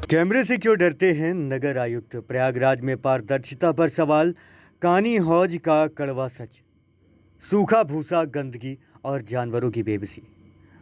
कैमरे से क्यों डरते हैं नगर आयुक्त? प्रयागराज में पारदर्शिता पर सवाल। कानी हौज का कड़वा सच। सूखा भूसा, गंदगी और जानवरों की बेबसी।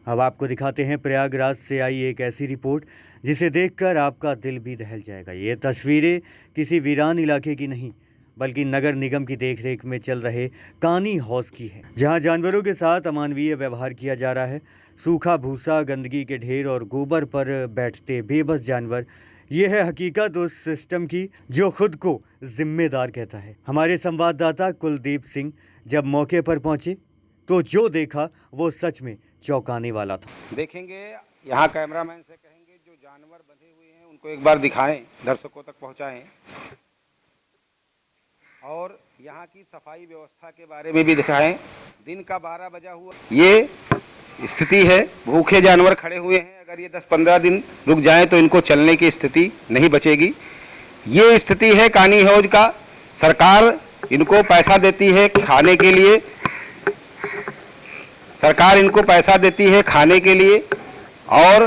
अब आपको दिखाते हैं प्रयागराज से आई एक ऐसी रिपोर्ट जिसे देखकर आपका दिल भी दहल जाएगा। ये तस्वीरें किसी वीरान इलाके की नहीं बल्कि नगर निगम की देखरेख में चल रहे कानी हौज की है, जहां जानवरों के साथ अमानवीय व्यवहार किया जा रहा है। सूखा भूसा, गंदगी के ढेर और गोबर पर बैठते बेबस जानवर, ये है हकीकत उस सिस्टम की जो खुद को जिम्मेदार कहता है। हमारे संवाददाता कुलदीप सिंह जब मौके पर पहुंचे तो जो देखा वो सच में चौंकाने वाला था। देखेंगे यहाँ कैमरामैन से कहेंगे जो जानवर बंधे हुए हैं उनको एक बार दिखाएं, दर्शकों तक पहुंचाएं, और यहाँ की सफाई व्यवस्था के बारे में भी दिखाएं। दिन का 12 बजा हुआ ये स्थिति है, भूखे जानवर खड़े हुए हैं। अगर ये 10-15 दिन रुक जाएं तो इनको चलने की स्थिति नहीं बचेगी। ये स्थिति है कानी हौज का। सरकार इनको पैसा देती है खाने के लिए, सरकार इनको पैसा देती है खाने के लिए, और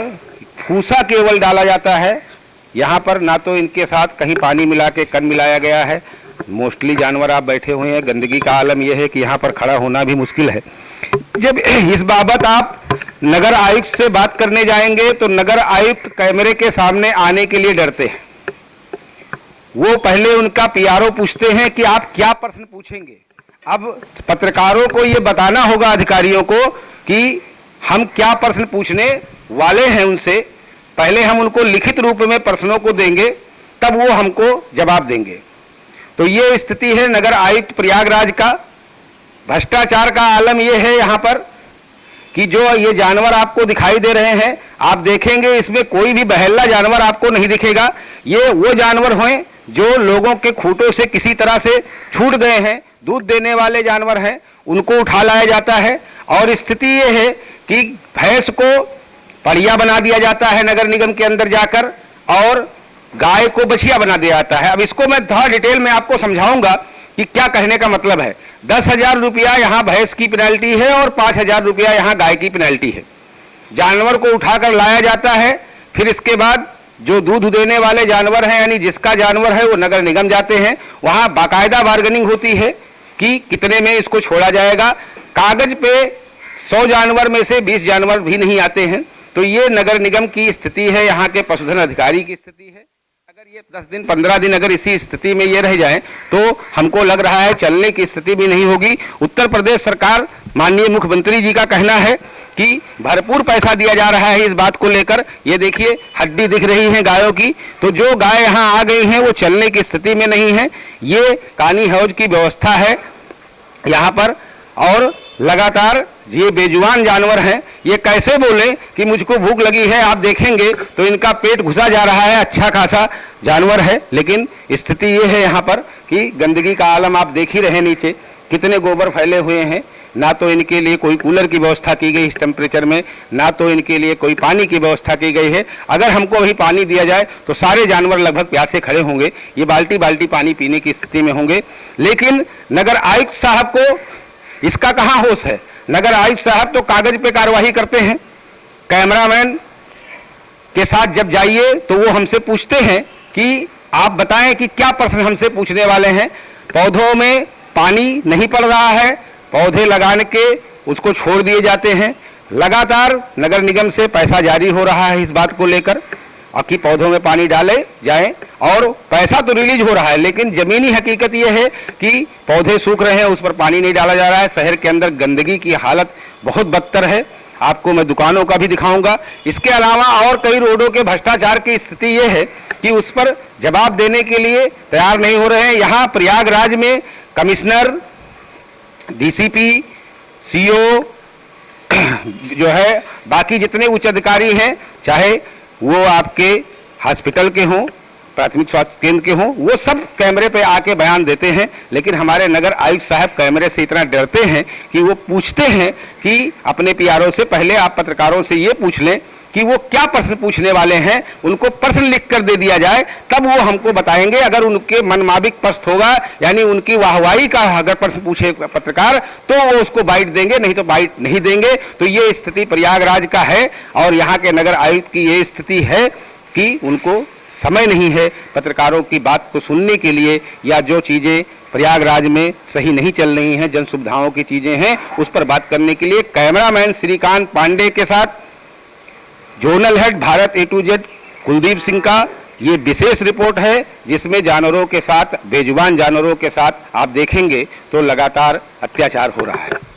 भूसा केवल डाला जाता है यहाँ पर। ना तो इनके साथ कहीं पानी मिला के कन मिलाया गया है। मोस्टली जानवर आप बैठे हुए हैं। गंदगी का आलम यह है कि यहाँ पर खड़ा होना भी मुश्किल है। जब इस बाबत आप नगर आयुक्त से बात करने जाएंगे तो नगर आयुक्त कैमरे के सामने आने के लिए डरते हैं। वो पहले उनका पीआरओ पूछते हैं कि आप क्या प्रश्न पूछेंगे। अब पत्रकारों को ये बताना होगा अधिकारियों को कि हम क्या प्रश्न पूछने वाले हैं उनसे। पहले हम उनको लिखित रूप में प्रश्नों को देंगे, तब वो हमको जवाब देंगे। तो ये स्थिति है नगर आयुक्त प्रयागराज का। भ्रष्टाचार का आलम ये है यहाँ पर कि जो ये जानवर आपको दिखाई दे रहे हैं, आप देखेंगे इसमें कोई भी बहेला जानवर आपको नहीं दिखेगा। ये वो जानवर हैं जो लोगों के खूंटों से किसी तरह से छूट गए हैं। दूध देने वाले जानवर हैं, उनको उठा लाया जाता है। और स्थिति ये है कि भैंस को पड़िया बना दिया जाता है नगर निगम के अंदर जाकर, और गाय को बछिया बना दिया जाता है। अब इसको मैं थोड़ा डिटेल में आपको समझाऊंगा कि क्या कहने का मतलब है। 10,000 रुपया यहाँ भैंस की पेनल्टी है और 5,000 रुपया यहाँ गाय की पेनल्टी है। जानवर को उठाकर लाया जाता है, फिर इसके बाद जो दूध देने वाले जानवर हैं, यानी जिसका जानवर है, वो नगर निगम जाते हैं। वहाँ बाकायदा बार्गेनिंग होती है कि कितने में इसको छोड़ा जाएगा। कागज पे 100 जानवर में से 20 जानवर भी नहीं आते हैं। तो ये नगर निगम की स्थिति है, यहाँ के पशुधन अधिकारी की स्थिति है। अगर ये 10 दिन 15 दिन अगर इसी स्थिति में ये रह जाए तो हमको लग रहा है चलने की स्थिति भी नहीं होगी। उत्तर प्रदेश सरकार, माननीय मुख्यमंत्री जी का कहना है कि भरपूर पैसा दिया जा रहा है इस बात को लेकर। ये देखिए हड्डी दिख रही है गायों की, तो जो गाय यहाँ आ गई हैं वो चलने की स्थिति में नहीं है। ये कानी हौज की व्यवस्था है यहाँ पर। और लगातार ये बेजुबान जानवर हैं, ये कैसे बोले कि मुझको भूख लगी है। आप देखेंगे तो इनका पेट घुसा जा रहा है, अच्छा खासा जानवर है। लेकिन स्थिति ये है यहाँ पर कि गंदगी का आलम आप देख ही रहे, नीचे कितने गोबर फैले हुए हैं। ना तो इनके लिए कोई कूलर की व्यवस्था की गई इस टेम्परेचर में, ना तो इनके लिए कोई पानी की व्यवस्था की गई है। अगर हमको अभी पानी दिया जाए तो सारे जानवर लगभग प्यासे खड़े होंगे, ये बाल्टी बाल्टी पानी पीने की स्थिति में होंगे। लेकिन नगर आयुक्त साहब को इसका कहाँ होश है। नगर आयुक्त साहब तो कागज पे कार्रवाई करते हैं। कैमरामैन के साथ जब जाइए तो वो हमसे पूछते हैं कि आप बताएं कि क्या प्रश्न हमसे पूछने वाले हैं। पौधों में पानी नहीं पड़ रहा है, पौधे लगाने के उसको छोड़ दिए जाते हैं। लगातार नगर निगम से पैसा जारी हो रहा है इस बात को लेकर कि पौधों में पानी डाले जाए, और पैसा तो रिलीज हो रहा है। लेकिन जमीनी हकीकत यह है कि पौधे सूख रहे हैं, उस पर पानी नहीं डाला जा रहा है। शहर के अंदर गंदगी की हालत बहुत बदतर है। आपको मैं दुकानों का भी दिखाऊंगा। इसके अलावा और कई रोडों के भ्रष्टाचार की स्थिति यह है कि उस पर जवाब देने के लिए तैयार नहीं हो रहे हैं। यहाँ प्रयागराज में कमिश्नर, डीसीपी, सीओ जो है, बाकी जितने उच्च अधिकारी हैं, चाहे वो आपके हॉस्पिटल के हों, प्राथमिक स्वास्थ्य केंद्र के हों, वो सब कैमरे पे आके बयान देते हैं। लेकिन हमारे नगर आयुक्त साहब कैमरे से इतना डरते हैं कि वो पूछते हैं कि अपने पीआरओ से पहले आप पत्रकारों से ये पूछ लें कि वो क्या प्रश्न पूछने वाले हैं। उनको प्रश्न लिख कर दे दिया जाए, तब वो हमको बताएंगे। अगर उनके मनमाबिक प्रश्न होगा, यानी उनकी वाहवाही का अगर प्रश्न पूछे पत्रकार, तो वो उसको बाइट देंगे, नहीं तो बाइट नहीं देंगे। तो ये स्थिति प्रयागराज का है, और यहाँ के नगर आयुक्त की ये स्थिति है कि उनको समय नहीं है पत्रकारों की बात को सुनने के लिए, या जो चीज़ें प्रयागराज में सही नहीं चल रही हैं, जन सुविधाओं की चीज़ें हैं, उस पर बात करने के लिए कैमरामैन श्रीकांत पांडे के साथ zonal head Bharat A to Z Kuldeep Singh का ये विशेष रिपोर्ट है, जिसमें जानवरों के साथ, बेजुबान जानवरों के साथ आप देखेंगे तो लगातार अत्याचार हो रहा है।